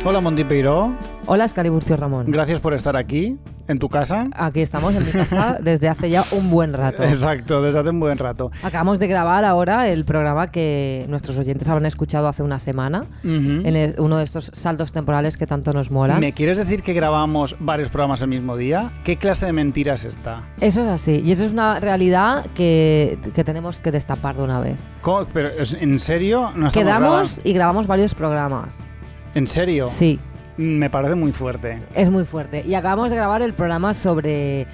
Hola, Monty Peiró. Hola, Escaliburcio Ramón. Gracias por estar aquí, en tu casa. Aquí estamos en mi casa desde hace ya un buen rato. Exacto, desde hace un buen rato. Acabamos de grabar ahora el programa que nuestros oyentes habrán escuchado hace una semana, en uno de estos saltos temporales que tanto nos molan. ¿Me quieres decir que grabamos varios programas el mismo día? ¿Qué clase de mentira es esta? Eso es así, y eso es una realidad que tenemos que destapar de una vez. ¿Cómo? ¿Pero en serio? ¿No Quedamos y grabamos varios programas. ¿En serio? Sí. Me parece muy fuerte. Es muy fuerte. Y acabamos de grabar el programa sobre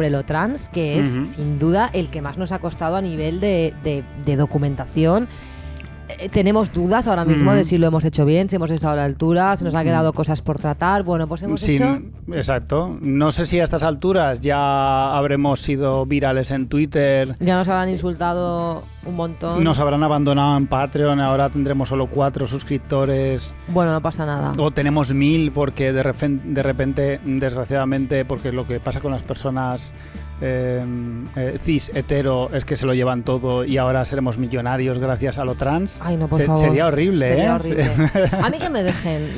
lo trans, que es sin duda el que más nos ha costado a nivel de documentación. Tenemos dudas ahora mismo de si lo hemos hecho bien, si hemos estado a la altura, si nos han quedado cosas por tratar. Bueno, pues hemos hecho... Exacto. No sé si a estas alturas ya habremos sido virales en Twitter. Ya nos habrán insultado un montón. Nos habrán abandonado en Patreon, ahora tendremos solo 4 suscriptores. Bueno, no pasa nada. O tenemos 1000 porque de repente, desgraciadamente, porque lo que pasa con las personas cis, hetero, es que se lo llevan todo y ahora seremos millonarios gracias a lo trans. Ay, no, por favor. Sería horrible, Sería horrible. A mí que me dejen.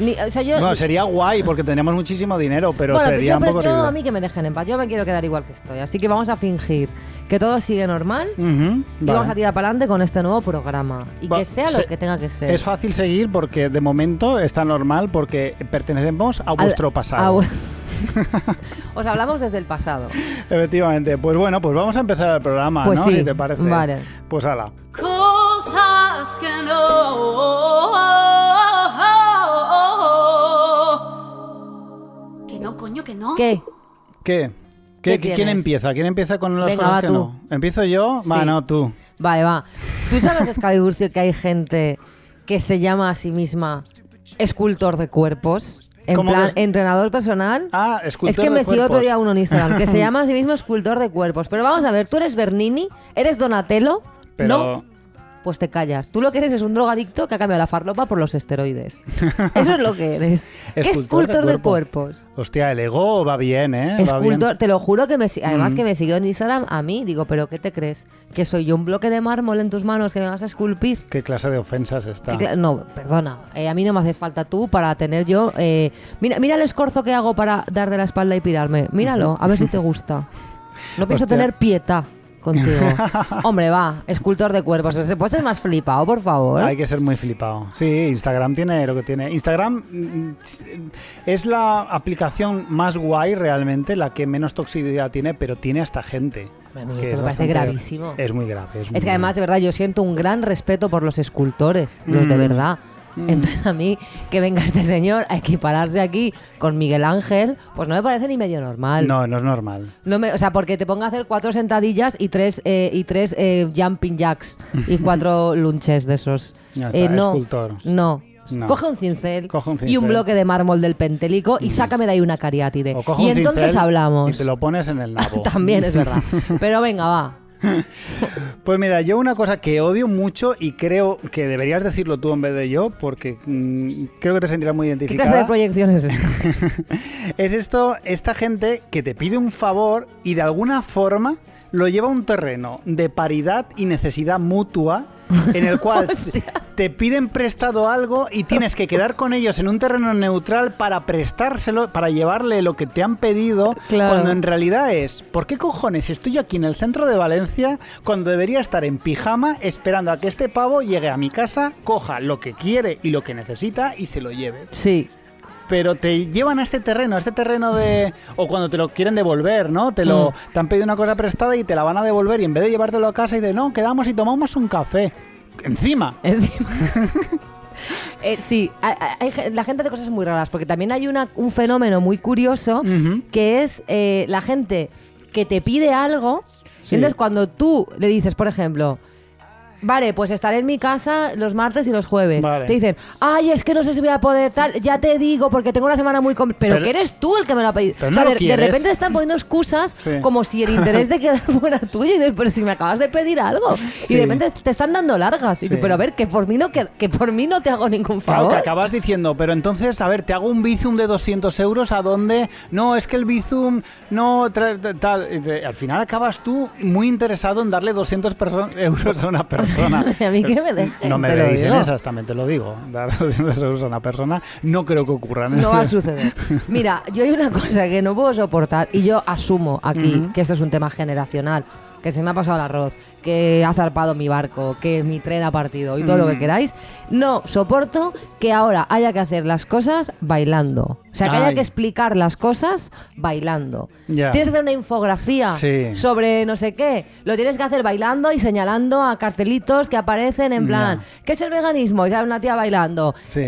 Bueno, sería guay porque tenemos muchísimo dinero, pero bueno, sería un poco horrible. A mí que me dejen en paz. Yo me quiero quedar igual que estoy. Así que vamos a fingir que todo sigue normal y vamos a tirar para adelante con este nuevo programa. Y que sea lo que tenga que ser. Es fácil seguir porque de momento está normal porque pertenecemos a vuestro pasado. Os hablamos desde el pasado. Efectivamente. Pues bueno, pues vamos a empezar el programa, pues ¿no? Sí, si te parece. Vale. Pues hala. Cosas que no. Que no, coño, que no. ¿Qué? ¿Quién empieza? ¿Quién empieza con las Venga, cosas va, que tú. no? ¿Empiezo yo? Sí. Va, no, tú. Vale, va. ¿Tú sabes, Escaliburcio, que hay gente que se llama a sí misma escultor de cuerpos? En plan, entrenador personal. Ah, escultor de cuerpos. Es que me sigo otro día uno en Instagram que se llama a sí mismo escultor de cuerpos. Pero vamos a ver, ¿tú eres Bernini? ¿Eres Donatello? Pero... ¿No? Pues te callas. Tú lo que eres es un drogadicto que ha cambiado la farlopa por los esteroides. Eso es lo que eres. ¿Qué escultor de cuerpos? Hostia, el ego va bien, ¿eh? Escultor, va bien. te lo juro que además que me siguió en Instagram a mí. Digo, ¿pero qué te crees? ¿Que soy yo un bloque de mármol en tus manos que me vas a esculpir? ¿Qué clase de ofensas está? No, perdona. A mí no me hace falta tú para tener yo... mira el escorzo que hago para dar de la espalda y pirarme. Míralo, a ver si te gusta. No pienso tener pietad contigo. Hombre, va, escultor de cuerpos. ¿Se puede ser más flipado, por favor? Hay que ser muy flipado. Sí, Instagram tiene lo que tiene. Instagram es la aplicación más guay realmente, la que menos toxicidad tiene, pero tiene hasta gente. A mí esto me parece gravísimo. Es muy grave. Es que además, de verdad, yo siento un gran respeto por los escultores, los de verdad. Entonces a mí que venga este señor a equipararse aquí con Miguel Ángel, pues no me parece ni medio normal. No es normal. O sea, porque te ponga a hacer 4 sentadillas y 3 jumping jacks y 4 lunches de esos. Escultor. No. Coge un cincel y un bloque de mármol del Pentélico y sácame de ahí una cariátide. Y entonces hablamos. Y te lo pones en el nabo. También es verdad. Pero venga, va. Pues mira, yo una cosa que odio mucho y creo que deberías decirlo tú en vez de yo, porque creo que te sentirás muy identificada. ¿Qué clase de proyección es esta? Es esta gente que te pide un favor y de alguna forma lo lleva a un terreno de paridad y necesidad mutua en el cual te piden prestado algo y tienes que quedar con ellos en un terreno neutral para prestárselo, para llevarle lo que te han pedido, claro. Cuando en realidad es, ¿por qué cojones estoy yo aquí en el centro de Valencia cuando debería estar en pijama esperando a que este pavo llegue a mi casa, coja lo que quiere y lo que necesita y se lo lleve? Sí. Pero te llevan a este terreno de... O cuando te lo quieren devolver, ¿no? Te han pedido una cosa prestada y te la van a devolver y en vez de llevártelo a casa y de no, quedamos y tomamos un café. Encima. Sí, la gente hace cosas muy raras porque también hay un fenómeno muy curioso que es la gente que te pide algo. Sí. Entonces cuando tú le dices, por ejemplo... Vale, pues estaré en mi casa los martes y los jueves. Vale. Te dicen, ay, es que no sé si voy a poder tal, ya te digo, porque tengo una semana muy... Pero que eres tú el que me lo ha pedido. O sea, no de repente te están poniendo excusas como si el interés de quedar fuera tuyo. Y dices, pero si me acabas de pedir algo. Y de repente te están dando largas. Y pero a ver, que por mí no te hago ningún favor. Claro, que acabas diciendo, pero entonces, a ver, te hago un bizum de 200 euros, ¿a dónde? No, es que el bizum no... tal. Al final acabas tú muy interesado en darle 200 euros a una persona. persona. A mí que me dejen, No me te lo deis en digo. esas, también te lo digo. Dar 200 euros a una persona no creo que ocurra. No va a suceder. Mira, yo hay una cosa que no puedo soportar y yo asumo aquí que esto es un tema generacional, que se me ha pasado el arroz, que ha zarpado mi barco, que mi tren ha partido y todo lo que queráis. No soporto que ahora haya que hacer las cosas bailando. O sea, que haya Ay. que explicar las cosas bailando. Ya. Tienes que hacer una infografía Sí. sobre no sé qué. Lo tienes que hacer bailando y señalando a cartelitos que aparecen en plan, ¿qué es el veganismo? Y sale una tía bailando. Sí.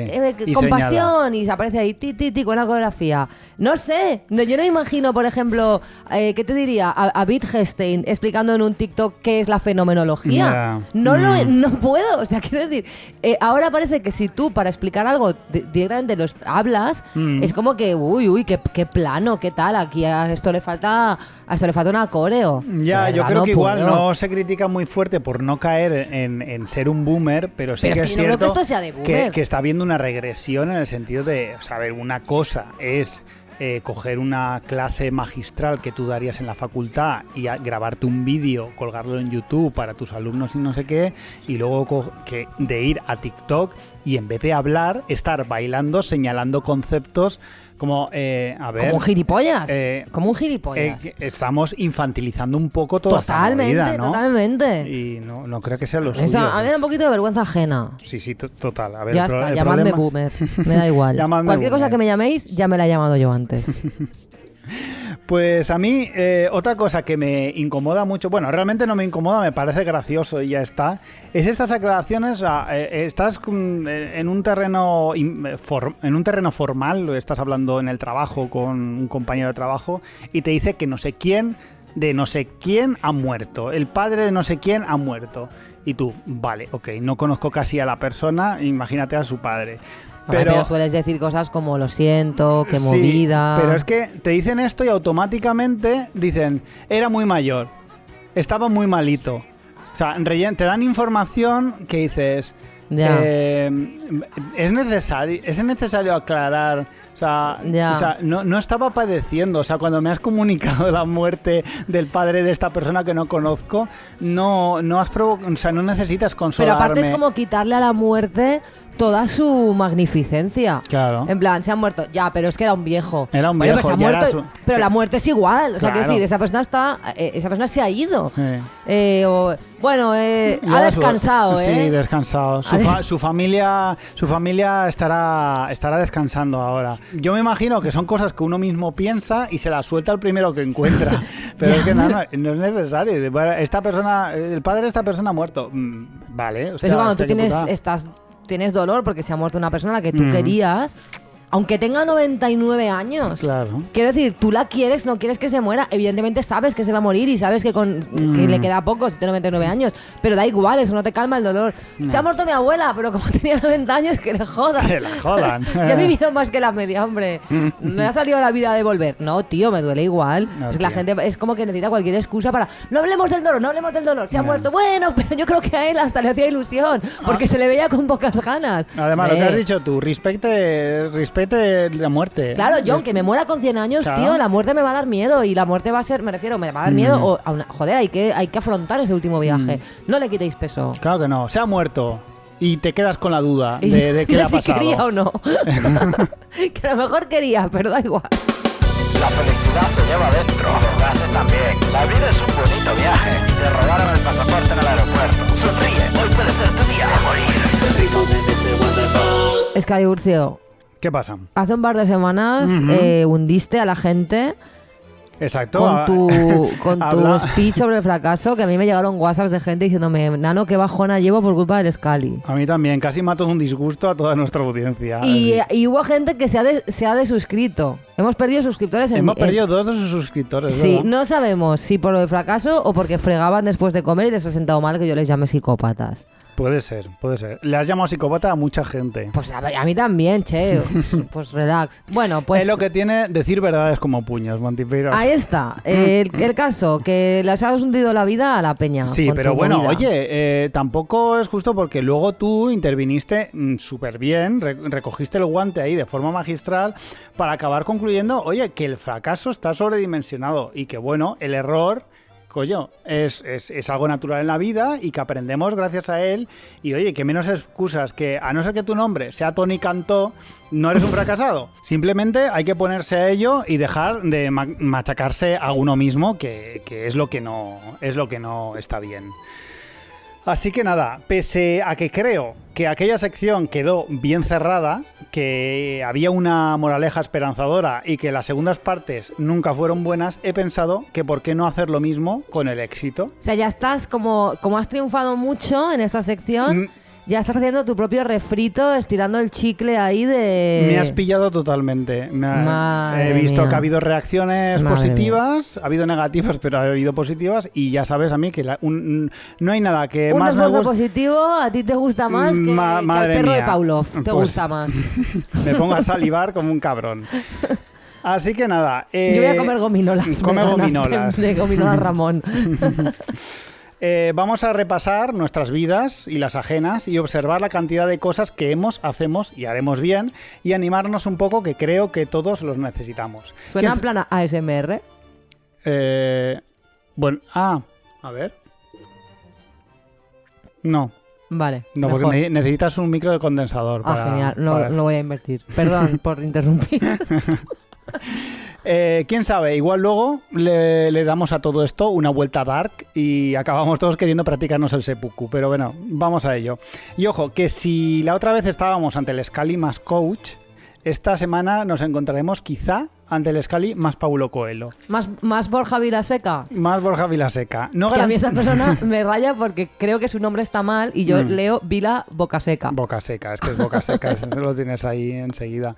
Y Compasión. Y se aparece ahí, ti, con una coreografía. No sé. No, yo no imagino, por ejemplo, ¿qué te diría? A Wittgenstein explicando en un TikTok qué es la fenomenología. Ya. No puedo. O sea, quiero decir, ahora parece que si tú para explicar algo directamente los hablas, es como que, uy, qué plano, qué tal. Aquí a esto le falta una coreo. Ya, De yo verdad, creo no que igual puedo. no se critica muy fuerte por no caer en ser un boomer, pero sí Pero que es es que yo no creo cierto que esto sea de boomer. que está habiendo una regresión en el sentido de, o sea, a ver, una cosa es coger una clase magistral que tú darías en la facultad y grabarte un vídeo, colgarlo en YouTube para tus alumnos y no sé qué, y luego de ir a TikTok y en vez de hablar, estar bailando, señalando conceptos como, a ver... Como un gilipollas. como un gilipollas. Estamos infantilizando un poco toda Totalmente, esta movida, ¿no? totalmente. Y no creo que sea lo Eso, suyo. a mí me da un poquito de vergüenza ajena. Sí, total. A ver, Ya está, llamadme boomer. Me da igual. Llamadme Cualquier cosa boomer. que me llaméis, ya me la he llamado yo antes. Pues a mí, otra cosa que me incomoda mucho, bueno, realmente no me incomoda, me parece gracioso y ya está, es estas aclaraciones, estás en un terreno formal, estás hablando en el trabajo con un compañero de trabajo y te dice que no sé quién de no sé quién ha muerto, el padre de no sé quién ha muerto. Y tú, vale, ok, no conozco casi a la persona, imagínate a su padre. Pero sueles decir cosas como lo siento, qué Sí, movida. pero es que te dicen esto y automáticamente dicen, era muy mayor, estaba muy malito. O sea, te dan información que dices, Ya. es necesario aclarar. O sea, no estaba padeciendo. O sea, cuando me has comunicado la muerte del padre de esta persona que no conozco, no necesitas consolarme. Pero aparte es como quitarle a la muerte toda su magnificencia. Claro. En plan, se ha muerto. Ya, pero es que era un viejo. Era un Bueno, viejo, pero se ha ya muerto. era Pero la muerte es igual. O sea, quiero Claro. decir, esa persona se ha ido. Sí. Ha descansado, Sí, descansado. Su familia estará descansando ahora. Yo me imagino que son cosas que uno mismo piensa y se las suelta al primero que encuentra. Pero es que no es necesario. Esta persona, el padre de esta persona ha muerto. Vale. Pero cuando tú tienes dolor porque se ha muerto una persona a la que tú querías, aunque tenga 99 años. Claro. Quiero decir, tú la quieres, no quieres que se muera. Evidentemente sabes que se va a morir y sabes que le queda poco si tiene 99 años. Pero da igual, eso no te calma el dolor. Se ha muerto mi abuela, pero como tenía 90 años, que le jodan. Que la jodan. Yo he vivido más que la media, hombre. Me ha salido la vida de volver. No, tío, me duele igual. No, Es que la tío. gente es como que necesita cualquier excusa para... No hablemos del dolor. Se ha muerto. Bueno, pero yo creo que a él hasta le hacía ilusión, porque se le veía con pocas ganas. Además, Sí. lo que has dicho tú, respete la muerte. Claro, John, que me muera con 100 años, Claro. tío, la muerte me va a dar miedo y la muerte va a ser, me va a dar miedo. Joder, hay que afrontar ese último viaje. No le quitéis peso. Claro que no. Se ha muerto. Y te quedas con la duda Y de qué le ha si pasado. quería o no. Que a lo mejor quería, pero da igual. La felicidad se lleva dentro, los gases también. La vida es un bonito viaje y te robaron el pasaporte en el aeropuerto. Sonríe, hoy puede ser tu día de morir. Escali Urcio, ¿Qué pasa? hace un par de semanas hundiste a la gente Exacto. con tu Habla- speech sobre el fracaso, que a mí me llegaron WhatsApps de gente diciéndome, Nano, qué bajona llevo por culpa del Escali. A mí también, casi mato de un disgusto a toda nuestra audiencia. Y hubo gente que se ha desuscrito. Hemos perdido suscriptores Hemos perdido 2 de sus suscriptores. Sí, ¿verdad? no sabemos si por el fracaso o porque fregaban después de comer y les ha sentado mal que yo les llame psicópatas. Puede ser. Le has llamado psicópata a mucha gente. Pues a mí también, che. Pues relax. Bueno, pues... Es lo que tiene decir verdades como puños, Montipeiro. Ahí está. El caso, que les has hundido la vida a la peña. Sí, con pero tu bueno, movida. oye, tampoco es justo porque luego tú interviniste súper bien, recogiste el guante ahí de forma magistral para acabar concluyendo, oye, que el fracaso está sobredimensionado y que bueno, el error coño, es algo natural en la vida y que aprendemos gracias a él. Y oye, que menos excusas que, a no ser que tu nombre sea Tony Cantó, no eres un fracasado. Simplemente hay que ponerse a ello y dejar de machacarse a uno mismo, que es lo que no está bien. Así que nada, pese a que creo que aquella sección quedó bien cerrada, que había una moraleja esperanzadora y que las segundas partes nunca fueron buenas, he pensado que por qué no hacer lo mismo con el éxito. O sea, ya estás como has triunfado mucho en esta sección, ya estás haciendo tu propio refrito, estirando el chicle ahí de... Me has pillado totalmente. He visto que ha habido reacciones positivas, ha habido negativas, pero ha habido positivas, y ya sabes a mí que no hay nada que más me guste. Un esfuerzo positivo a ti te gusta más que al perro de Pavlov. Te gusta más. Me pongo a salivar como un cabrón. Así que nada. Yo voy a comer gominolas. Come gominolas. De gominolas Ramón. Vamos a repasar nuestras vidas y las ajenas y observar la cantidad de cosas que hacemos y haremos bien, y animarnos un poco, que creo que todos los necesitamos. ¿Suena en plan a ASMR? Bueno, a ver. No. Vale. No, mejor. porque necesitas un micro de condensador. Genial. No voy a invertir. Perdón por interrumpir. Quién sabe, igual luego le damos a todo esto una vuelta dark y acabamos todos queriendo practicarnos el seppuku, pero bueno, vamos a ello. Y ojo, que si la otra vez estábamos ante el Scali más coach, esta semana nos encontraremos quizá ante el Scali más Paulo Coelho. ¿Más Borja Vilaseca? Más Borja Vilaseca. Que a mí esa persona me raya porque creo que su nombre está mal y yo leo Vila Bocaseca. Bocaseca, es que es Bocaseca, ese lo tienes ahí enseguida.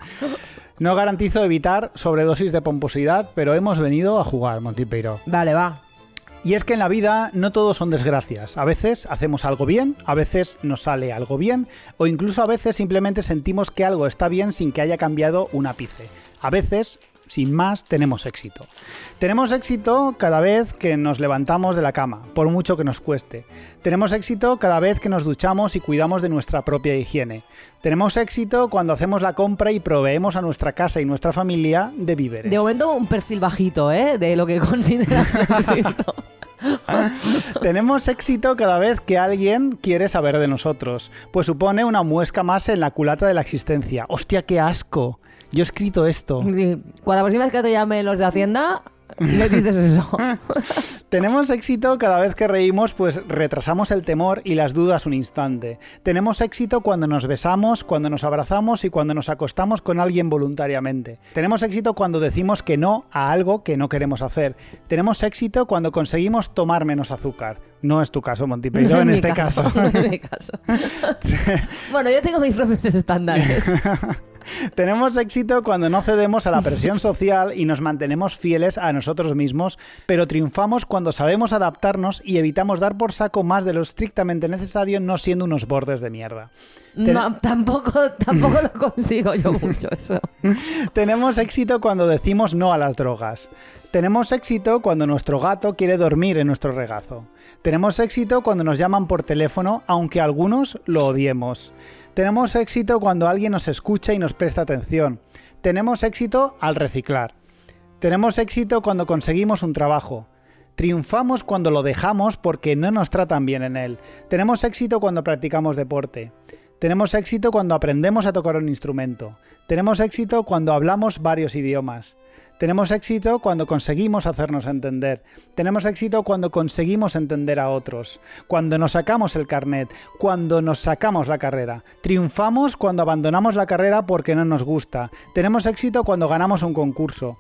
No garantizo evitar sobredosis de pomposidad, pero hemos venido a jugar, Monty Peiro. Vale, va. Y es que en la vida no todo son desgracias. A veces hacemos algo bien, a veces nos sale algo bien, o incluso a veces simplemente sentimos que algo está bien sin que haya cambiado un ápice. A veces, sin más, tenemos éxito. Tenemos éxito cada vez que nos levantamos de la cama, por mucho que nos cueste. Tenemos éxito cada vez que nos duchamos y cuidamos de nuestra propia higiene. Tenemos éxito cuando hacemos la compra y proveemos a nuestra casa y nuestra familia de víveres. De momento un perfil bajito, de lo que consideras éxito. Tenemos éxito cada vez que alguien quiere saber de nosotros, pues supone una muesca más en la culata de la existencia. ¡Hostia, qué asco! Yo he escrito esto. Sí. Cuando la próxima vez que te llamen los de Hacienda, le dices eso. Tenemos éxito cada vez que reímos, pues retrasamos el temor y las dudas un instante. Tenemos éxito cuando nos besamos, cuando nos abrazamos y cuando nos acostamos con alguien voluntariamente. Tenemos éxito cuando decimos que no a algo que no queremos hacer. Tenemos éxito cuando conseguimos tomar menos azúcar. No es tu caso, Monty Peiro, en este caso. No es mi caso. Bueno, yo tengo mis propios estándares. Tenemos éxito cuando no cedemos a la presión social y nos mantenemos fieles a nosotros mismos, pero triunfamos cuando sabemos adaptarnos y evitamos dar por saco más de lo estrictamente necesario, no siendo unos bordes de mierda. No, tampoco lo consigo yo mucho eso. Tenemos éxito cuando decimos no a las drogas. Tenemos éxito cuando nuestro gato quiere dormir en nuestro regazo. Tenemos éxito cuando nos llaman por teléfono, aunque algunos lo odiemos. Tenemos éxito cuando alguien nos escucha y nos presta atención. Tenemos éxito al reciclar. Tenemos éxito cuando conseguimos un trabajo. Triunfamos cuando lo dejamos porque no nos tratan bien en él. Tenemos éxito cuando practicamos deporte. Tenemos éxito cuando aprendemos a tocar un instrumento. Tenemos éxito cuando hablamos varios idiomas. Tenemos éxito cuando conseguimos hacernos entender. Tenemos éxito cuando conseguimos entender a otros. Cuando nos sacamos el carnet. Cuando nos sacamos la carrera. Triunfamos cuando abandonamos la carrera porque no nos gusta. Tenemos éxito cuando ganamos un concurso.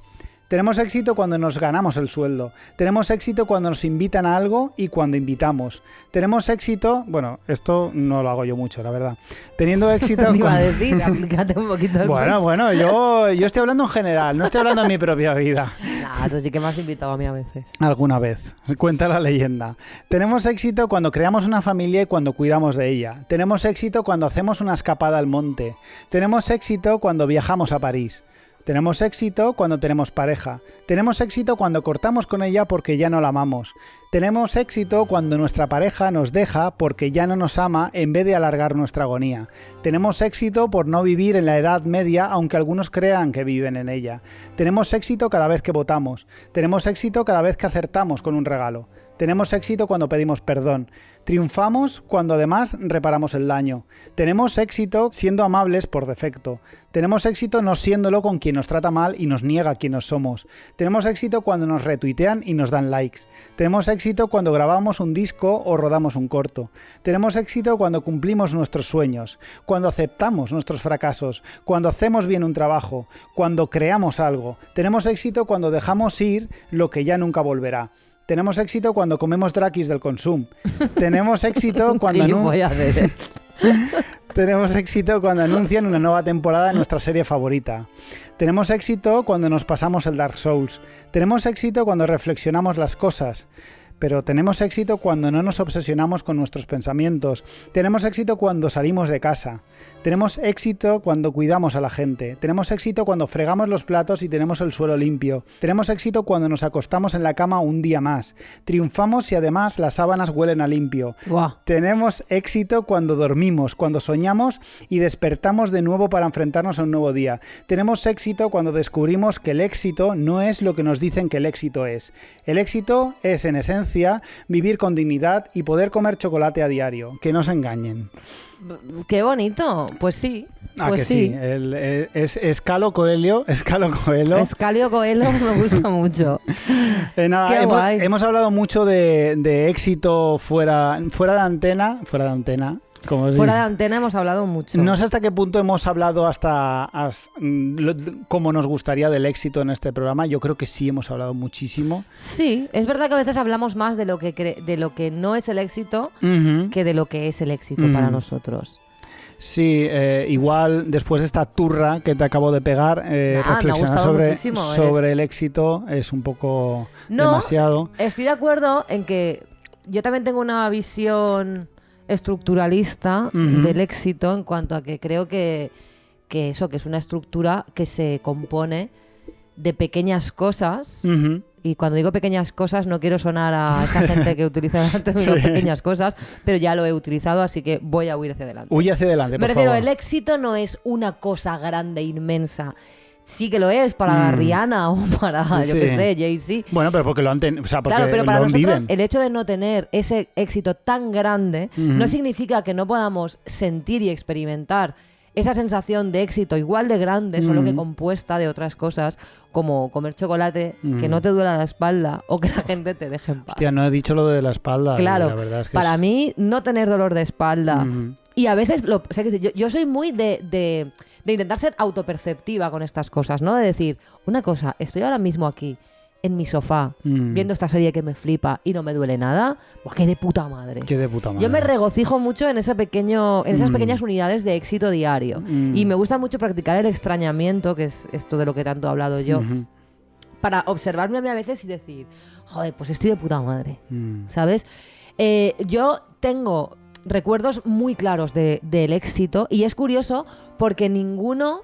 Tenemos éxito cuando nos ganamos el sueldo. Tenemos éxito cuando nos invitan a algo y cuando invitamos. Tenemos éxito... Bueno, esto no lo hago yo mucho, la verdad. Teniendo éxito... Te iba a decir, aplícate un poquito. Bueno, yo estoy hablando en general, no estoy hablando de mi propia vida. Nah, tú sí que me has invitado a mí a veces. Alguna vez. Cuenta la leyenda. Tenemos éxito cuando creamos una familia y cuando cuidamos de ella. Tenemos éxito cuando hacemos una escapada al monte. Tenemos éxito cuando viajamos a París. Tenemos éxito cuando tenemos pareja. Tenemos éxito cuando cortamos con ella porque ya no la amamos. Tenemos éxito cuando nuestra pareja nos deja porque ya no nos ama en vez de alargar nuestra agonía. Tenemos éxito por no vivir en la Edad Media, aunque algunos crean que viven en ella. Tenemos éxito cada vez que votamos. Tenemos éxito cada vez que acertamos con un regalo. Tenemos éxito cuando pedimos perdón. Triunfamos cuando además reparamos el daño. Tenemos éxito siendo amables por defecto. Tenemos éxito no siéndolo con quien nos trata mal y nos niega quiénes somos. Tenemos éxito cuando nos retuitean y nos dan likes. Tenemos éxito cuando grabamos un disco o rodamos un corto. Tenemos éxito cuando cumplimos nuestros sueños, cuando aceptamos nuestros fracasos, cuando hacemos bien un trabajo, cuando creamos algo. Tenemos éxito cuando dejamos ir lo que ya nunca volverá. Tenemos éxito cuando comemos Drakis del Consum. Tenemos éxito cuando Tenemos éxito cuando anuncian una nueva temporada de nuestra serie favorita. Tenemos éxito cuando nos pasamos el Dark Souls. Tenemos éxito cuando reflexionamos las cosas. Pero tenemos éxito cuando no nos obsesionamos con nuestros pensamientos. Tenemos éxito cuando salimos de casa. Tenemos éxito cuando cuidamos a la gente. Tenemos éxito cuando fregamos los platos y tenemos el suelo limpio. Tenemos éxito cuando nos acostamos en la cama un día más. Triunfamos si además las sábanas huelen a limpio. Wow. Tenemos éxito cuando dormimos, cuando soñamos y despertamos de nuevo para enfrentarnos a un nuevo día. Tenemos éxito cuando descubrimos que el éxito no es lo que nos dicen que el éxito es. El éxito es, en esencia, vivir con dignidad y poder comer chocolate a diario. Que no se engañen. ¡Qué bonito! Pues sí. Ah, pues que sí. Es Escalo Coelho. Escalio Coelho me gusta mucho. Nada, Qué guay. hemos hablado mucho de éxito fuera de antena. Fuera de antena. Fuera de antena hemos hablado mucho. No sé hasta qué punto hemos hablado como nos gustaría del éxito en este programa. Yo creo que sí hemos hablado muchísimo. Sí, es verdad que a veces hablamos más de lo que no es el éxito que de lo que es el éxito para nosotros. Sí, igual después de esta turra que te acabo de pegar, reflexionar sobre el éxito es un poco demasiado. Estoy de acuerdo en que yo también tengo una visión estructuralista del éxito en cuanto a que creo que es una estructura que se compone de pequeñas cosas. Y cuando digo pequeñas cosas no quiero sonar a esa gente que utiliza el término pequeñas cosas, pero ya lo he utilizado, así que voy a huir hacia adelante. Huye hacia adelante, por favor. El éxito no es una cosa grande, inmensa. Sí que lo es para Rihanna o para, yo qué sé, Jay-Z. Bueno, pero porque lo han tenido, o sea, porque claro, pero para nosotros viven. El hecho de no tener ese éxito tan grande no significa que no podamos sentir y experimentar esa sensación de éxito igual de grande, solo que compuesta de otras cosas, como comer chocolate, que no te duela la espalda o que la gente te deje en paz. Hostia, no he dicho lo de la espalda. Claro, la verdad es que para mí no tener dolor de espalda y a veces, yo soy muy de intentar ser autoperceptiva con estas cosas, ¿no? De decir, una cosa, estoy ahora mismo aquí, en mi sofá, viendo esta serie que me flipa y no me duele nada, pues qué de puta madre. Qué de puta madre. Yo me regocijo mucho en esas pequeñas unidades de éxito diario. Y me gusta mucho practicar el extrañamiento, que es esto de lo que tanto he hablado yo, para observarme a mí a veces y decir, joder, pues estoy de puta madre, ¿sabes? Yo tengo recuerdos muy claros del éxito y es curioso porque ninguno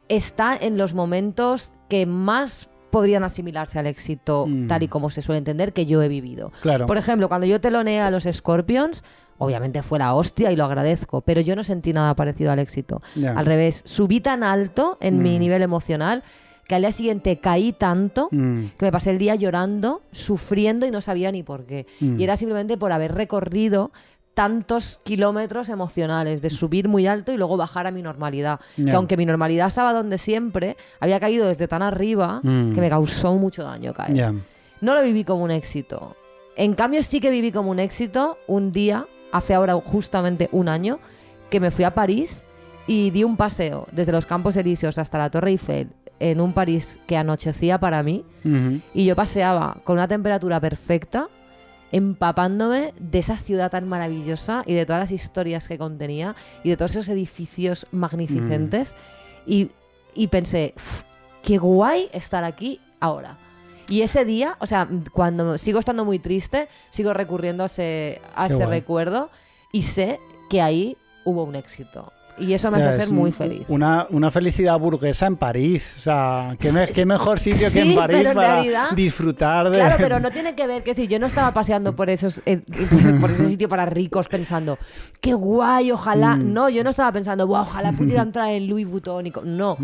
está en los momentos que más podrían asimilarse al éxito tal y como se suele entender que yo he vivido. Claro. Por ejemplo, cuando yo teloneé a los Scorpions, obviamente fue la hostia y lo agradezco, pero yo no sentí nada parecido al éxito. Yeah. Al revés, subí tan alto en mi nivel emocional que al día siguiente caí tanto que me pasé el día llorando, sufriendo y no sabía ni por qué. Y era simplemente por haber recorrido tantos kilómetros emocionales, de subir muy alto y luego bajar a mi normalidad. Yeah. Que aunque mi normalidad estaba donde siempre, había caído desde tan arriba que me causó mucho daño caer. Yeah. No lo viví como un éxito. En cambio sí que viví como un éxito un día, hace ahora justamente un año, que me fui a París y di un paseo desde los Campos Elíseos hasta la Torre Eiffel en un París que anochecía para mí y yo paseaba con una temperatura perfecta, empapándome de esa ciudad tan maravillosa y de todas las historias que contenía y de todos esos edificios magnificentes y pensé, qué guay estar aquí ahora. Y ese día, o sea, cuando sigo estando muy triste, sigo recurriendo a ese recuerdo y sé que ahí hubo un éxito. Y eso me hace ser muy feliz. Una felicidad burguesa en París. O sea, qué mejor sitio que en París para disfrutar de... Claro, pero no tiene que ver, que decir, yo no estaba paseando por ese sitio para ricos pensando, qué guay, ojalá... No, yo no estaba pensando, wow, ojalá pudiera entrar en Louis Vuitton. No,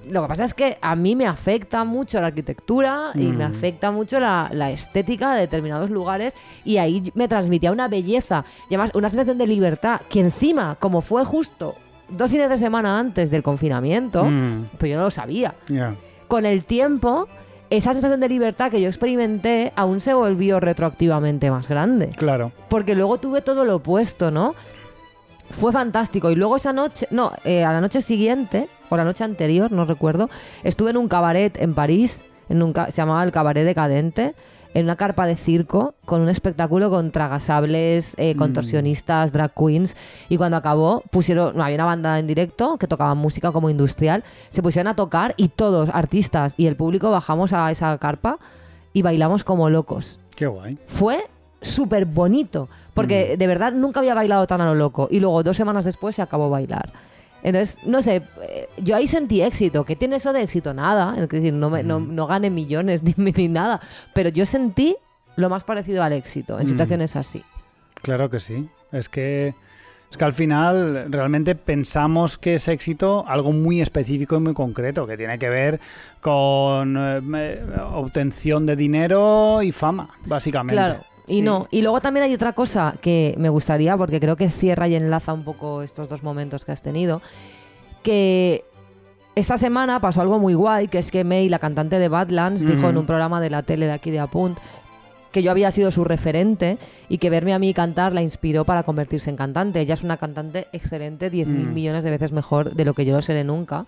Lo que pasa es que a mí me afecta mucho la arquitectura y me afecta mucho la estética de determinados lugares, y ahí me transmitía una belleza y además una sensación de libertad que encima, como fue justo 2 fines de semana antes del confinamiento, pues yo no lo sabía. Yeah. Con el tiempo, esa sensación de libertad que yo experimenté aún se volvió retroactivamente más grande. Claro. Porque luego tuve todo lo opuesto, ¿no? Fue fantástico. Y luego esa noche, a la noche siguiente, o la noche anterior, no recuerdo, estuve en un cabaret en París, se llamaba el Cabaret Decadente, en una carpa de circo, con un espectáculo con tragasables, contorsionistas, drag queens, y cuando acabó había una banda en directo que tocaba música como industrial, se pusieron a tocar y todos, artistas y el público, bajamos a esa carpa y bailamos como locos. Qué guay. Fue súper bonito, porque de verdad nunca había bailado tan a lo loco, y luego 2 semanas después se acabó bailar. Entonces, no sé, yo ahí sentí éxito. ¿Qué tiene eso de éxito? Nada. Es decir, no gané millones ni nada. Pero yo sentí lo más parecido al éxito en situaciones así. Claro que sí. Es que al final realmente pensamos que es éxito algo muy específico y muy concreto, que tiene que ver con obtención de dinero y fama, básicamente. Claro. Y sí. no. Y luego también hay otra cosa que me gustaría, porque creo que cierra y enlaza un poco estos 2 momentos que has tenido, que esta semana pasó algo muy guay, que es que May, la cantante de Badlands, dijo en un programa de la tele de aquí de Apunt que yo había sido su referente y que verme a mí cantar la inspiró para convertirse en cantante. Ella es una cantante excelente, 10.000 millones de veces mejor de lo que yo lo seré nunca.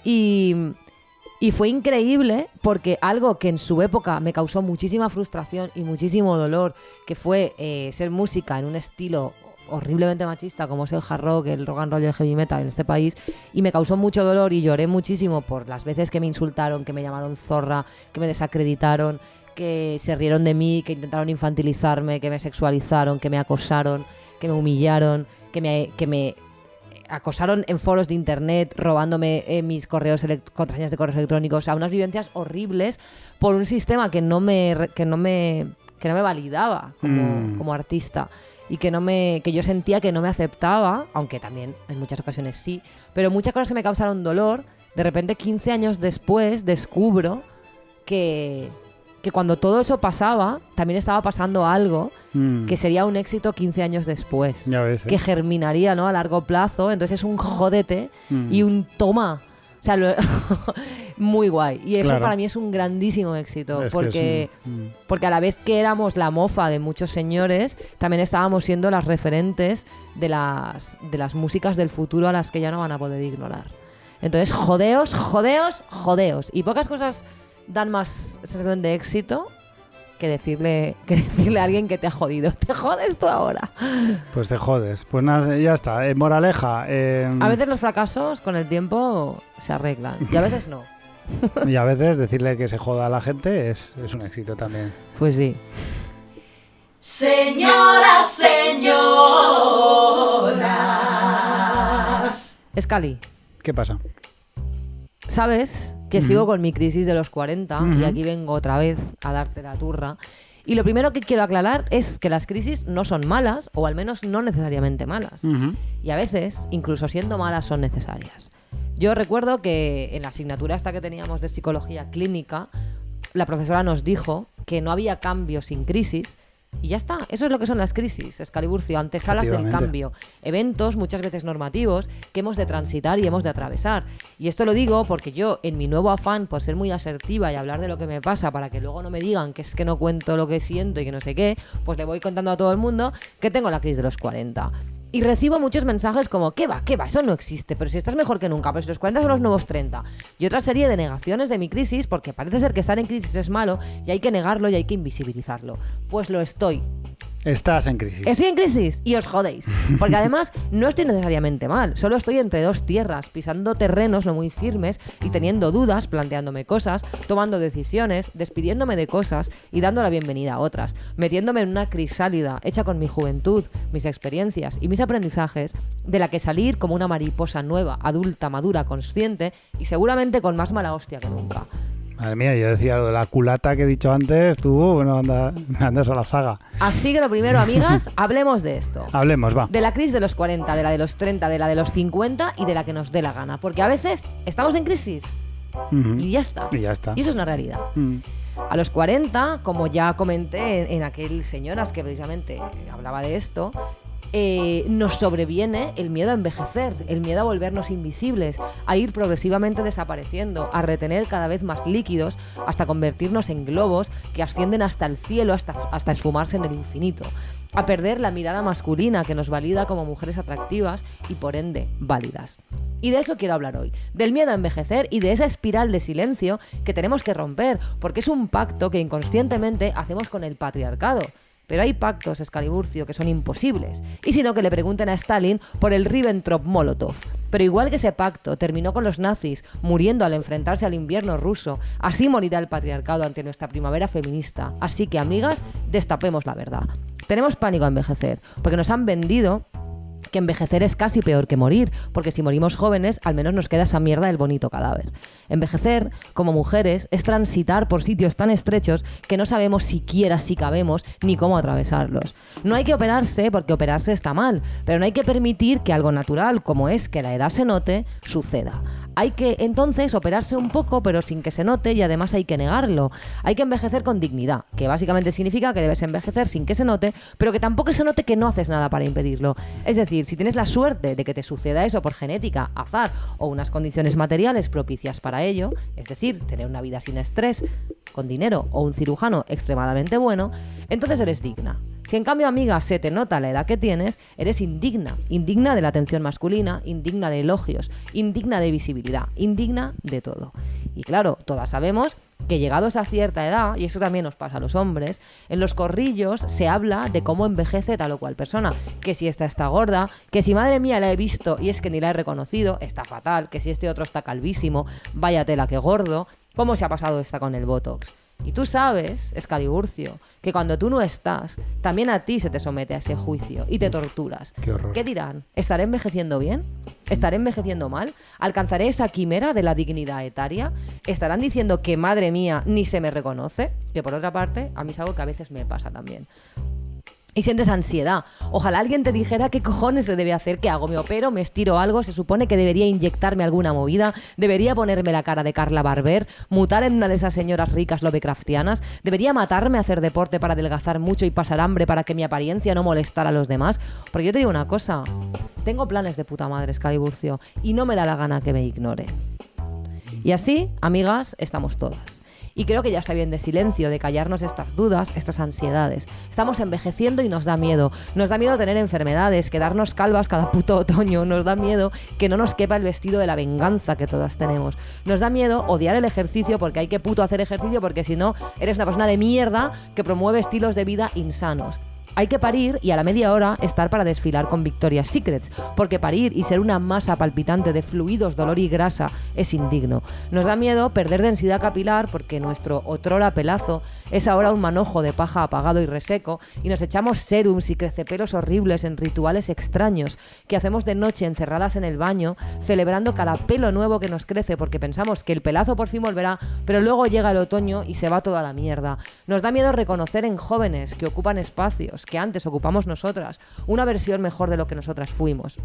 Y fue increíble, porque algo que en su época me causó muchísima frustración y muchísimo dolor, que fue ser música en un estilo horriblemente machista como es el hard rock, el rock and roll y el heavy metal en este país, y me causó mucho dolor y lloré muchísimo por las veces que me insultaron, que me llamaron zorra, que me desacreditaron, que se rieron de mí, que intentaron infantilizarme, que me sexualizaron, que me acosaron, que me humillaron, que me acosaron en foros de internet, robándome mis contraseñas de correos electrónicos. O sea, unas vivencias horribles por un sistema que no me validaba como artista, y que yo sentía que no me aceptaba, aunque también en muchas ocasiones sí, pero muchas cosas que me causaron dolor, de repente 15 años después descubro que cuando todo eso pasaba, también estaba pasando algo que sería un éxito 15 años después. Ya ves, que germinaría, ¿no?, a largo plazo. Entonces es un jódete y un toma. O sea, muy guay. Y eso para mí es un grandísimo éxito. Porque a la vez que éramos la mofa de muchos señores, también estábamos siendo las referentes de las músicas del futuro a las que ya no van a poder ignorar. Entonces, jodeos. Y pocas cosas dan más sensación de éxito que decirle a alguien que te ha jodido. Te jodes tú ahora. Pues te jodes. Pues nada, ya está. Moraleja. A veces los fracasos con el tiempo se arreglan y a veces no. Y a veces decirle que se joda a la gente es un éxito también. Pues sí. Señoras, señoras. Escali. ¿Qué pasa? ¿Sabes? Que sigo con mi crisis de los 40 y aquí vengo otra vez a darte la turra. Y lo primero que quiero aclarar es que las crisis no son malas, o al menos no necesariamente malas. Y a veces, incluso siendo malas, son necesarias. Yo recuerdo que en la asignatura esta que teníamos de psicología clínica, la profesora nos dijo que no había cambio sin crisis. Y ya está, eso es lo que son las crisis, Excaliburcio, antesalas del cambio, eventos muchas veces normativos que hemos de transitar y hemos de atravesar. Y esto lo digo porque yo, en mi nuevo afán por ser muy asertiva y hablar de lo que me pasa para que luego no me digan que es que no cuento lo que siento y que no sé qué, pues le voy contando a todo el mundo que tengo la crisis de los 40. Y recibo muchos mensajes como, ¿qué va? Eso no existe, pero si estás mejor que nunca, pero si los 40 son los nuevos 30. Y otra serie de negaciones de mi crisis, porque parece ser que estar en crisis es malo y hay que negarlo y hay que invisibilizarlo. Pues lo estoy. Estás en crisis. Estoy en crisis y os jodéis. Porque además no estoy necesariamente mal, solo estoy entre 2 tierras, pisando terrenos no muy firmes y teniendo dudas, planteándome cosas, tomando decisiones, despidiéndome de cosas y dando la bienvenida a otras, metiéndome en una crisálida hecha con mi juventud, mis experiencias y mis aprendizajes, de la que salir como una mariposa nueva, adulta, madura, consciente y seguramente con más mala hostia que nunca. Madre mía, yo decía lo de la culata que he dicho antes, tú, bueno, andas a la zaga. Así que lo primero, amigas, hablemos de esto. Hablemos, va. De la crisis de los 40, de la de los 30, de la de los 50 y de la que nos dé la gana. Porque a veces estamos en crisis Y ya está. Y ya está. Y eso es una realidad. A los 40, como ya comenté en aquel Señoras que precisamente hablaba de esto, nos sobreviene el miedo a envejecer, el miedo a volvernos invisibles, a ir progresivamente desapareciendo, a retener cada vez más líquidos hasta convertirnos en globos que ascienden hasta el cielo, hasta esfumarse en el infinito, a perder la mirada masculina que nos valida como mujeres atractivas y por ende válidas. Y de eso quiero hablar hoy, del miedo a envejecer y de esa espiral de silencio que tenemos que romper, porque es un pacto que inconscientemente hacemos con el patriarcado. Pero hay pactos, Escaliburcio, que son imposibles. Y si no, que le pregunten a Stalin por el Ribbentrop-Molotov. Pero igual que ese pacto terminó con los nazis muriendo al enfrentarse al invierno ruso, así morirá el patriarcado ante nuestra primavera feminista. Así que, amigas, destapemos la verdad. Tenemos pánico a envejecer, porque nos han vendido que envejecer es casi peor que morir, porque si morimos jóvenes, al menos nos queda esa mierda del bonito cadáver. Envejecer, como mujeres, es transitar por sitios tan estrechos que no sabemos siquiera si cabemos ni cómo atravesarlos. No hay que operarse, porque operarse está mal, pero no hay que permitir que algo natural, como es que la edad se note, suceda. Hay que, entonces, operarse un poco, pero sin que se note, y además hay que negarlo. Hay que envejecer con dignidad, que básicamente significa que debes envejecer sin que se note, pero que tampoco se note que no haces nada para impedirlo. Es decir, si tienes la suerte de que te suceda eso por genética, azar o unas condiciones materiales propicias para ello, es decir, tener una vida sin estrés, con dinero o un cirujano extremadamente bueno, entonces eres digna. Si en cambio, amiga, se te nota la edad que tienes, eres indigna. Indigna de la atención masculina, indigna de elogios, indigna de visibilidad, indigna de todo. Y claro, todas sabemos que llegados a cierta edad, y eso también nos pasa a los hombres, en los corrillos se habla de cómo envejece tal o cual persona. Que si esta está gorda, que si madre mía la he visto y es que ni la he reconocido, está fatal, que si este otro está calvísimo, vaya tela que gordo, ¿cómo se ha pasado esta con el Botox? Y tú sabes, Escaliburcio, que cuando tú no estás, también a ti se te somete a ese juicio y te torturas. Qué horror. ¿Qué dirán? ¿Estaré envejeciendo bien? ¿Estaré envejeciendo mal? ¿Alcanzaré esa quimera de la dignidad etaria? ¿Estarán diciendo que, madre mía, ni se me reconoce? Que por otra parte, a mí es algo que a veces me pasa también. Y sientes ansiedad. Ojalá alguien te dijera qué cojones se debe hacer, qué hago, me opero, me estiro algo, se supone que debería inyectarme alguna movida, debería ponerme la cara de Carla Barber, mutar en una de esas señoras ricas lovecraftianas, debería matarme a hacer deporte para adelgazar mucho y pasar hambre para que mi apariencia no molestara a los demás. Porque yo te digo una cosa, tengo planes de puta madre, Escaliburcio, y no me da la gana que me ignore. Y así, amigas, estamos todas. Y creo que ya está bien de silencio, de callarnos estas dudas, estas ansiedades. Estamos envejeciendo y nos da miedo. Nos da miedo tener enfermedades, quedarnos calvas cada puto otoño. Nos da miedo que no nos quepa el vestido de la venganza que todas tenemos. Nos da miedo odiar el ejercicio porque hay que puto hacer ejercicio porque si no, eres una persona de mierda que promueve estilos de vida insanos. Hay que parir y a la media hora estar para desfilar con Victoria's Secrets, porque parir y ser una masa palpitante de fluidos, dolor y grasa es indigno. Nos da miedo perder densidad capilar porque nuestro otrora pelazo es ahora un manojo de paja apagado y reseco y nos echamos serums y crecepelos horribles en rituales extraños que hacemos de noche encerradas en el baño, celebrando cada pelo nuevo que nos crece porque pensamos que el pelazo por fin volverá, pero luego llega el otoño y se va toda la mierda. Nos da miedo reconocer en jóvenes que ocupan espacios que antes ocupamos nosotras, una versión mejor de lo que nosotras fuimos.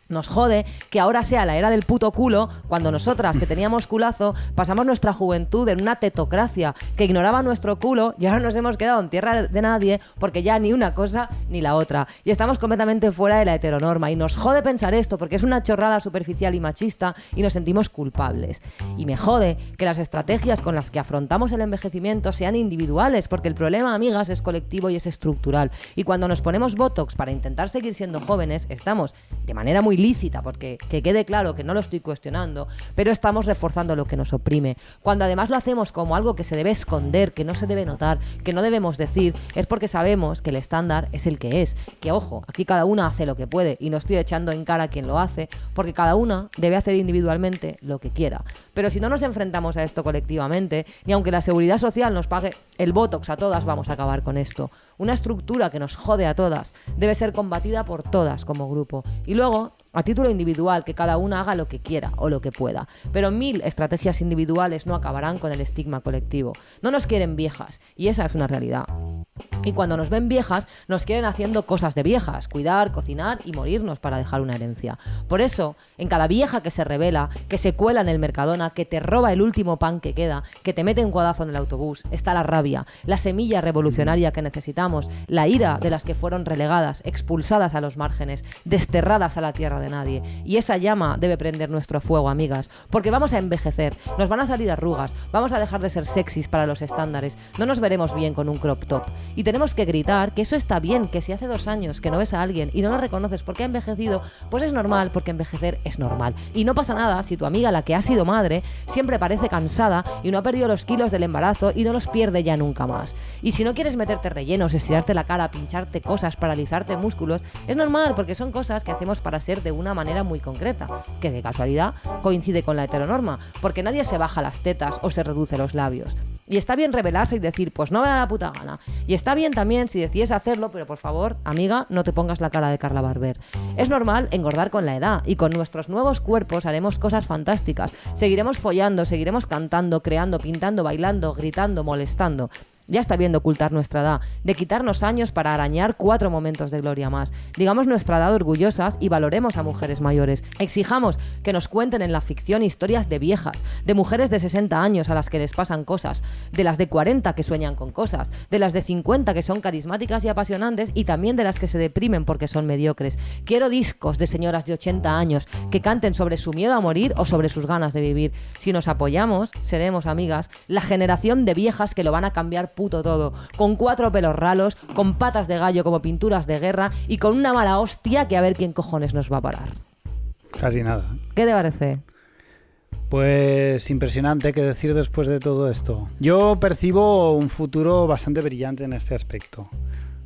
Nos jode que ahora sea la era del puto culo cuando nosotras, que teníamos culazo, pasamos nuestra juventud en una tetocracia que ignoraba nuestro culo y ahora nos hemos quedado en tierra de nadie porque ya ni una cosa ni la otra. Y estamos completamente fuera de la heteronorma y nos jode pensar esto porque es una chorrada superficial y machista y nos sentimos culpables. Y me jode que las estrategias con las que afrontamos el envejecimiento sean individuales porque el problema, amigas, es colectivo y es estructural. Y cuando nos ponemos Botox para intentar seguir siendo jóvenes, estamos de manera muy lícita, porque que quede claro que no lo estoy cuestionando, pero estamos reforzando lo que nos oprime. Cuando además lo hacemos como algo que se debe esconder, que no se debe notar, que no debemos decir, es porque sabemos que el estándar es el que es. Que ojo, aquí cada una hace lo que puede y no estoy echando en cara a quien lo hace, porque cada una debe hacer individualmente lo que quiera. Pero si no nos enfrentamos a esto colectivamente, ni aunque la seguridad social nos pague el Botox a todas, vamos a acabar con esto. Una estructura que nos jode a todas debe ser combatida por todas como grupo. Y luego, a título individual, que cada una haga lo que quiera o lo que pueda. Pero 1000 estrategias individuales no acabarán con el estigma colectivo. No nos quieren viejas, y esa es una realidad. Y cuando nos ven viejas, nos quieren haciendo cosas de viejas, cuidar, cocinar y morirnos para dejar una herencia. Por eso, en cada vieja que se revela, que se cuela en el Mercadona, que te roba el último pan que queda, que te mete un codazo en el autobús, está la rabia, la semilla revolucionaria que necesitamos, la ira de las que fueron relegadas, expulsadas a los márgenes, desterradas a la tierra de nadie. Y esa llama debe prender nuestro fuego, amigas, porque vamos a envejecer, nos van a salir arrugas, vamos a dejar de ser sexys para los estándares, no nos veremos bien con un crop top. Y tenemos que gritar que eso está bien, que si hace 2 años que no ves a alguien y no lo reconoces porque ha envejecido, pues es normal, porque envejecer es normal. Y no pasa nada si tu amiga, la que ha sido madre, siempre parece cansada y no ha perdido los kilos del embarazo y no los pierde ya nunca más. Y si no quieres meterte rellenos, estirarte la cara, pincharte cosas, paralizarte músculos, es normal, porque son cosas que hacemos para ser de una manera muy concreta, que de casualidad coincide con la heteronorma, porque nadie se baja las tetas o se reduce los labios. Y está bien rebelarse y decir, pues no me da la puta gana. Y está bien también si decides hacerlo, pero por favor, amiga, no te pongas la cara de Carla Barber. Es normal engordar con la edad y con nuestros nuevos cuerpos haremos cosas fantásticas. Seguiremos follando, seguiremos cantando, creando, pintando, bailando, gritando, molestando. Ya está bien de ocultar nuestra edad, de quitarnos años para arañar 4 momentos de gloria más. Digamos nuestra edad orgullosas y valoremos a mujeres mayores. Exijamos que nos cuenten en la ficción historias de viejas, de mujeres de 60 años a las que les pasan cosas, de las de 40 que sueñan con cosas, de las de 50 que son carismáticas y apasionantes y también de las que se deprimen porque son mediocres. Quiero discos de señoras de 80 años que canten sobre su miedo a morir o sobre sus ganas de vivir. Si nos apoyamos, seremos, amigas, la generación de viejas que lo van a cambiar puto todo, con 4 pelos ralos, con patas de gallo como pinturas de guerra y con una mala hostia que a ver quién cojones nos va a parar. Casi nada. ¿Qué te parece? Pues impresionante, ¿qué decir después de todo esto? Yo percibo un futuro bastante brillante en este aspecto.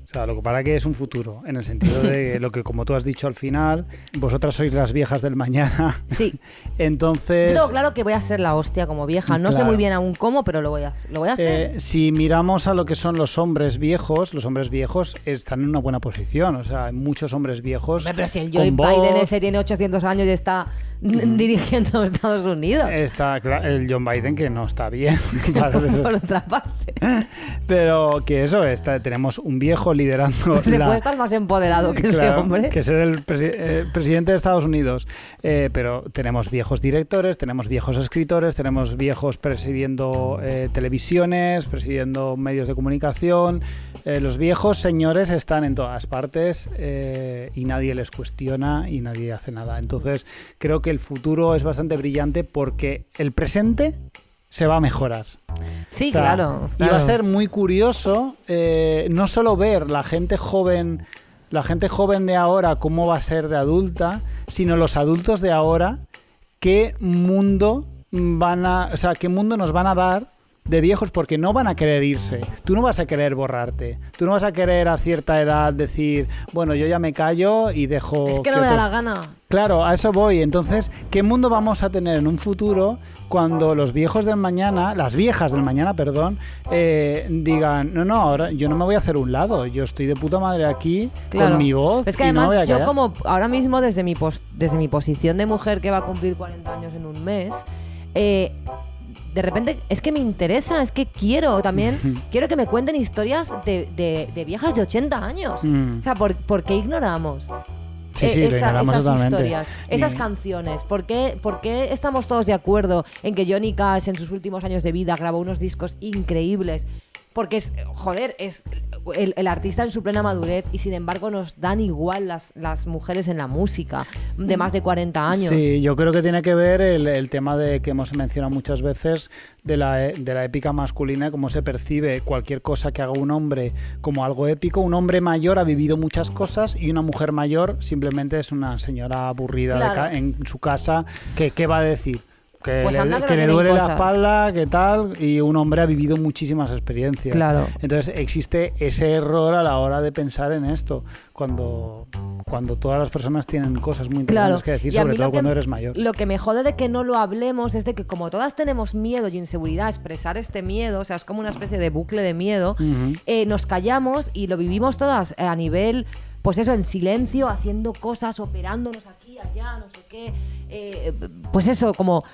O sea, lo que para que es un futuro, en el sentido de lo que, como tú has dicho al final, vosotras sois las viejas del mañana. Sí. Entonces... Yo tengo claro que voy a ser la hostia como vieja. No sé muy bien aún cómo, pero lo voy a ser. Si miramos a lo que son los hombres viejos están en una buena posición. O sea, hay muchos hombres viejos. Pero si el Joe Biden ese tiene 800 años y está dirigiendo Estados Unidos. Está claro, el John Biden que no está bien. Por otra parte. Pero que eso, tenemos un viejo liderando. Se puede estar más empoderado que ese hombre. Que ser el presidente de Estados Unidos. Pero tenemos viejos directores, tenemos viejos escritores, tenemos viejos presidiendo televisiones, presidiendo medios de comunicación. Los viejos señores están en todas partes y nadie les cuestiona y nadie hace nada. Entonces creo que el futuro es bastante brillante porque el presente se va a mejorar. Sí, claro. Y va a ser muy curioso no solo ver la gente joven de ahora cómo va a ser de adulta, sino los adultos de ahora qué mundo nos van a dar de viejos, porque no van a querer irse. Tú no vas a querer borrarte. Tú no vas a querer a cierta edad decir, bueno, yo ya me callo y dejo... Es que no me da la gana. Claro, a eso voy. Entonces, ¿qué mundo vamos a tener en un futuro cuando los viejos del mañana, las viejas del mañana, perdón, digan, no, ahora yo no me voy a hacer un lado, yo estoy de puta madre aquí con mi voz? Es que además yo como ahora mismo desde mi posición de mujer que va a cumplir 40 años en un mes, de repente es que me interesa, es que quiero que me cuenten historias de viejas de 80 años. O sea, ¿por qué ignoramos? Sí, esas totalmente. Historias, esas canciones? ¿Por qué estamos todos de acuerdo en que Johnny Cash en sus últimos años de vida grabó unos discos increíbles? Porque es el artista en su plena madurez y sin embargo nos dan igual las mujeres en la música de más de 40 años. Sí, yo creo que tiene que ver el tema de que hemos mencionado muchas veces de la épica masculina, cómo se percibe cualquier cosa que haga un hombre como algo épico. Un hombre mayor ha vivido muchas cosas y una mujer mayor simplemente es una señora aburrida en su casa. ¿Qué va a decir? Que le duele la espalda, que tal, y un hombre ha vivido muchísimas experiencias. Claro. Entonces existe ese error a la hora de pensar en esto, cuando todas las personas tienen cosas muy interesantes que decir, sobre todo cuando eres mayor. Lo que me jode de que no lo hablemos es de que como todas tenemos miedo y inseguridad, expresar este miedo, o sea, es como una especie de bucle de miedo, nos callamos y lo vivimos todas a nivel... Pues eso, en silencio, haciendo cosas, operándonos aquí, allá, no sé qué. Pues eso, como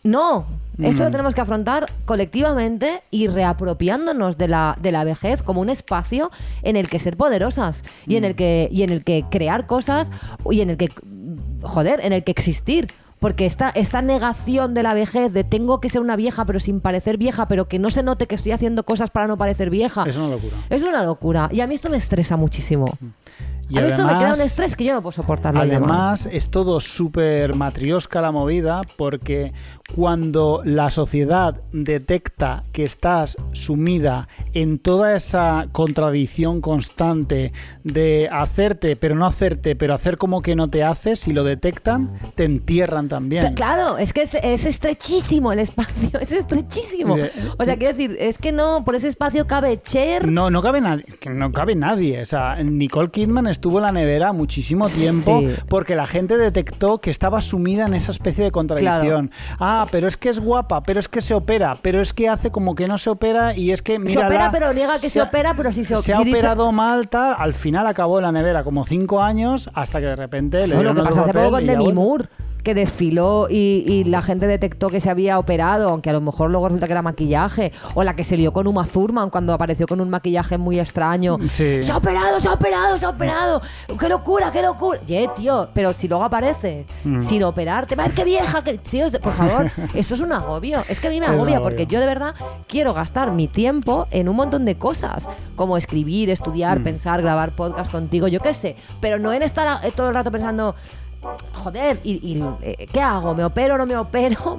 No, esto lo tenemos que afrontar colectivamente y reapropiándonos de la vejez como un espacio en el que ser poderosas y en el que crear cosas y en el que, en el que existir. Porque esta negación de la vejez, de tengo que ser una vieja pero sin parecer vieja, pero que no se note que estoy haciendo cosas para no parecer vieja. Es una locura. Es una locura. Y a mí esto me estresa muchísimo. Y a mí esto me además, crea un estrés que yo no puedo soportarlo. Además, es todo súper matriosca la movida, porque cuando la sociedad detecta que estás sumida en toda esa contradicción constante de hacerte, pero no hacerte, pero hacer como que no te haces, si lo detectan, te entierran también. Claro, es que es estrechísimo el espacio, es estrechísimo. O sea, quiero decir, es que no, por ese espacio cabe Cher. No cabe nadie, no cabe nadie. O sea, Nicole Kidman estuvo en la nevera muchísimo tiempo porque la gente detectó que estaba sumida en esa especie de contradicción. Claro. Pero es que es guapa, pero es que se opera, pero es que hace como que no se opera y es que mírala, se opera pero niega que se opera, pero si se ha operado mal, tal, al final acabó en la nevera como 5 años hasta que de repente le dieron lo que pasó hace poco con Demi bueno. Moore, que desfiló y la gente detectó que se había operado, aunque a lo mejor luego resulta que era maquillaje, o la que se lió con Uma Thurman cuando apareció con un maquillaje muy extraño. Sí. Se ha operado, qué locura. Tío, pero si luego aparece sin operarte, ¡ay, qué vieja! Tío, por favor, esto es un agobio. Es que a mí me agobia porque yo de verdad quiero gastar mi tiempo en un montón de cosas, como escribir, estudiar, pensar, grabar podcast contigo, yo qué sé, pero no en estar todo el rato pensando, joder, ¿qué hago? ¿Me opero o no me opero?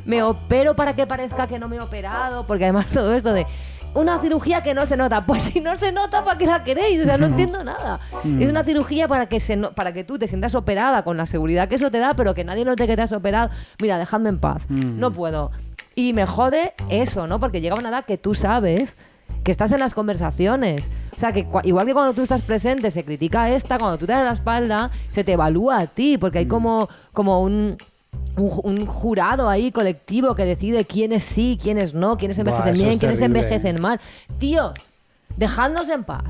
¿Me opero para que parezca que no me he operado? Porque además todo esto de una cirugía que no se nota, pues si no se nota, ¿para qué la queréis? O sea, no entiendo nada. Es una cirugía para que tú te sientas operada con la seguridad que eso te da, pero que nadie note que te has operado. Mira, dejadme en paz. No puedo. Y me jode eso, ¿no? Porque llega una edad que tú sabes que estás en las conversaciones. O sea, que igual que cuando tú estás presente se critica a esta, cuando tú te das la espalda se te evalúa a ti, porque hay como un jurado ahí colectivo que decide quiénes sí, quiénes no, quiénes envejecen bien, quiénes envejecen mal. Tíos, dejadnos en paz.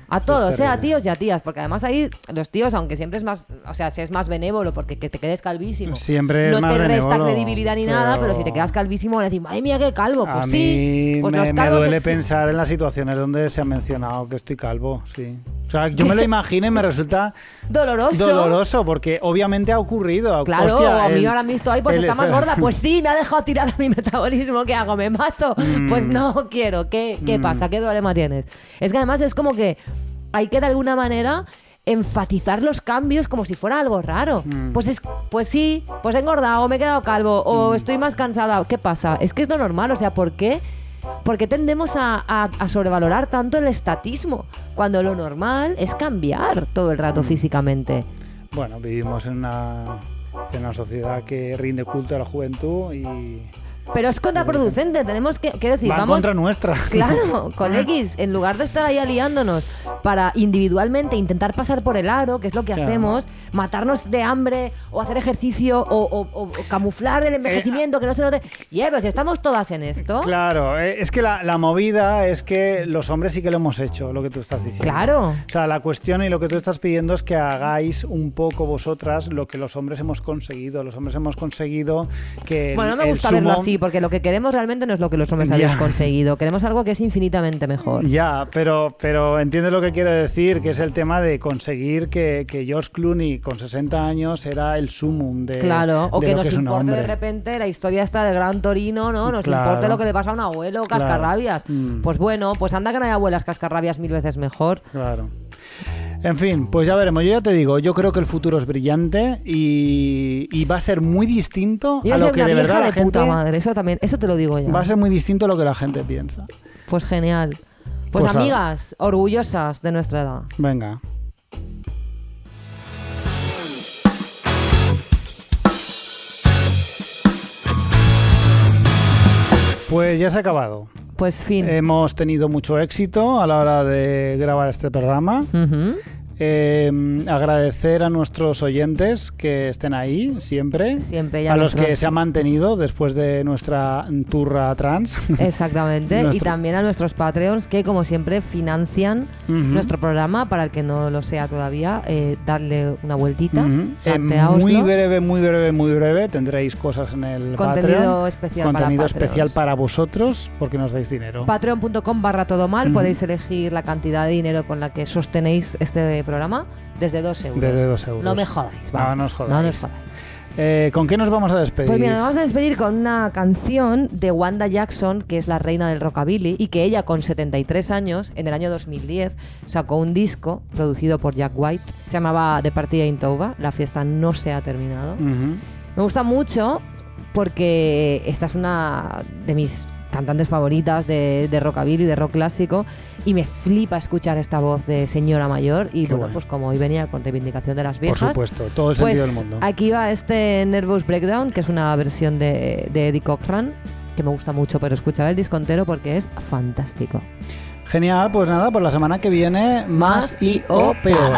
A todos, a tíos y a tías, porque además ahí los tíos, aunque siempre es más, o sea, si es más benévolo porque que te quedes calvísimo, siempre no es más te resta benévolo, credibilidad ni nada, pero si te quedas calvísimo van a decir, madre mía, qué calvo, pues a sí, mí pues los me calvos duele pensar en las situaciones donde se ha mencionado que estoy calvo, sí. O sea, yo me lo imagino y me resulta doloroso porque obviamente ha ocurrido. Claro, hostia, a mí ahora me estoy, pues está más gorda, pues sí, me ha dejado tirada mi metabolismo, ¿qué hago? ¿Me mato? Pues no quiero, ¿qué pasa? ¿Qué problema tienes? Es que además es como que hay que de alguna manera enfatizar los cambios como si fuera algo raro. Pues sí, pues he engordado, o me he quedado calvo, o estoy más cansada. ¿Qué pasa? Es que es lo normal, o sea, ¿por qué tendemos a sobrevalorar tanto el estatismo? Cuando lo normal es cambiar todo el rato físicamente. Bueno, vivimos en una sociedad que rinde culto a la juventud y... Pero es contraproducente, tenemos que, quiero decir, vamos contra nuestra. Claro, con X, en lugar de estar ahí aliándonos para individualmente intentar pasar por el aro, que es lo que hacemos, matarnos de hambre o hacer ejercicio o camuflar el envejecimiento, que no se note. Pero si estamos todas en esto. Claro, es que la movida es que los hombres sí que lo hemos hecho, lo que tú estás diciendo. Claro. O sea, la cuestión y lo que tú estás pidiendo es que hagáis un poco vosotras lo que los hombres hemos conseguido. Los hombres hemos conseguido que bueno, no me gusta verlo así, porque lo que queremos realmente no es lo que los hombres habéis conseguido. Queremos algo que es infinitamente mejor. Ya, pero entiendes lo que quiero decir, que es el tema de conseguir que George Clooney con 60 años era el sumum de... Claro, o de que lo nos es un importe hombre. de repente la historia esta del Gran Torino, ¿no? Nos importe lo que le pasa a un abuelo, cascarrabias. Pues bueno, pues anda que no hay abuelas cascarrabias 1000 veces mejor. Claro. En fin, pues ya veremos. Yo ya te digo, yo creo que el futuro es brillante y va a ser muy distinto a lo que de verdad la gente... puta madre, eso te lo digo ya. Va a ser muy distinto a lo que la gente piensa. Pues genial. Pues amigas, orgullosas de nuestra edad. Venga. Pues ya se ha acabado. Pues fin. Hemos tenido mucho éxito a la hora de grabar este programa. Agradecer a nuestros oyentes que estén ahí siempre. Siempre. A los que se han mantenido después de nuestra turra trans. Exactamente. Y también a nuestros Patreons que, como siempre, financian nuestro programa. Para el que no lo sea todavía, darle una vueltita. Muy breve tendréis cosas en el contenido Patreon. Especial para vosotros, porque nos dais dinero. Patreon.com/todomal. Podéis elegir la cantidad de dinero con la que sostenéis este programa desde 2 euros. Desde 2 euros. No me jodáis. No nos jodáis. ¿Con qué nos vamos a despedir? Pues mira, nos vamos a despedir con una canción de Wanda Jackson, que es la reina del rockabilly, y que ella, con 73 años, en el año 2010, sacó un disco producido por Jack White. Se llamaba The Party Ain't Over. La fiesta no se ha terminado. Me gusta mucho porque esta es una de mis cantantes favoritas de rockabilly, de rock clásico, y me flipa escuchar esta voz de señora mayor. Y bueno, pues como hoy venía con reivindicación de las viejas, por supuesto, todo el sentido del mundo. Aquí va este Nervous Breakdown, que es una versión de Eddie Cochran, que me gusta mucho, pero escuchar el disco entero porque es fantástico. Genial, pues nada, pues la semana que viene más y o peor.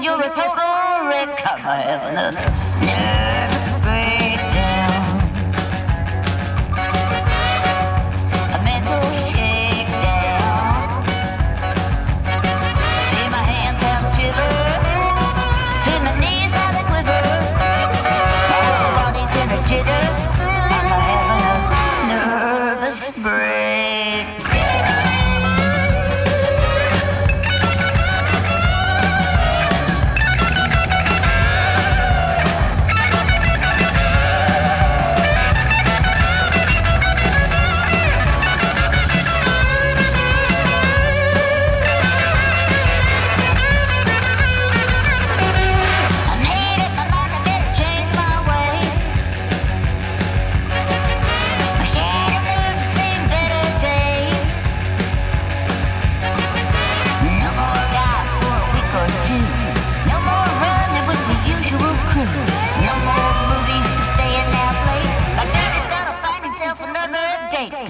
You're a total wreck. I'm having a nervous breakdown, a mental shakedown. See my hands how they shiver, see my knees how they quiver, my whole body's in a jitter. I'm having a nervous breakdown.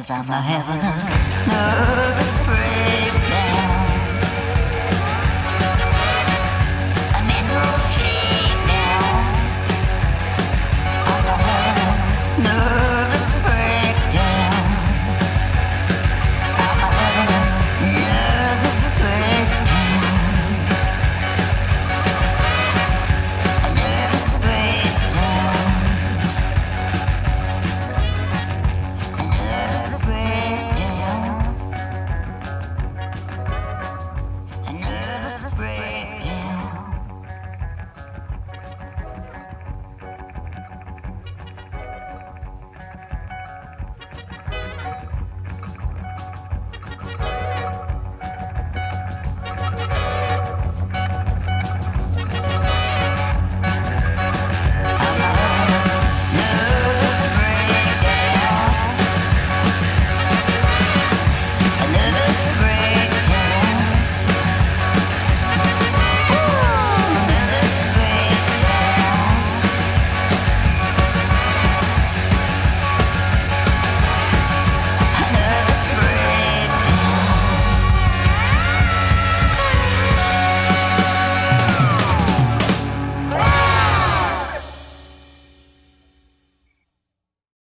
I'm having a nervous breakdown.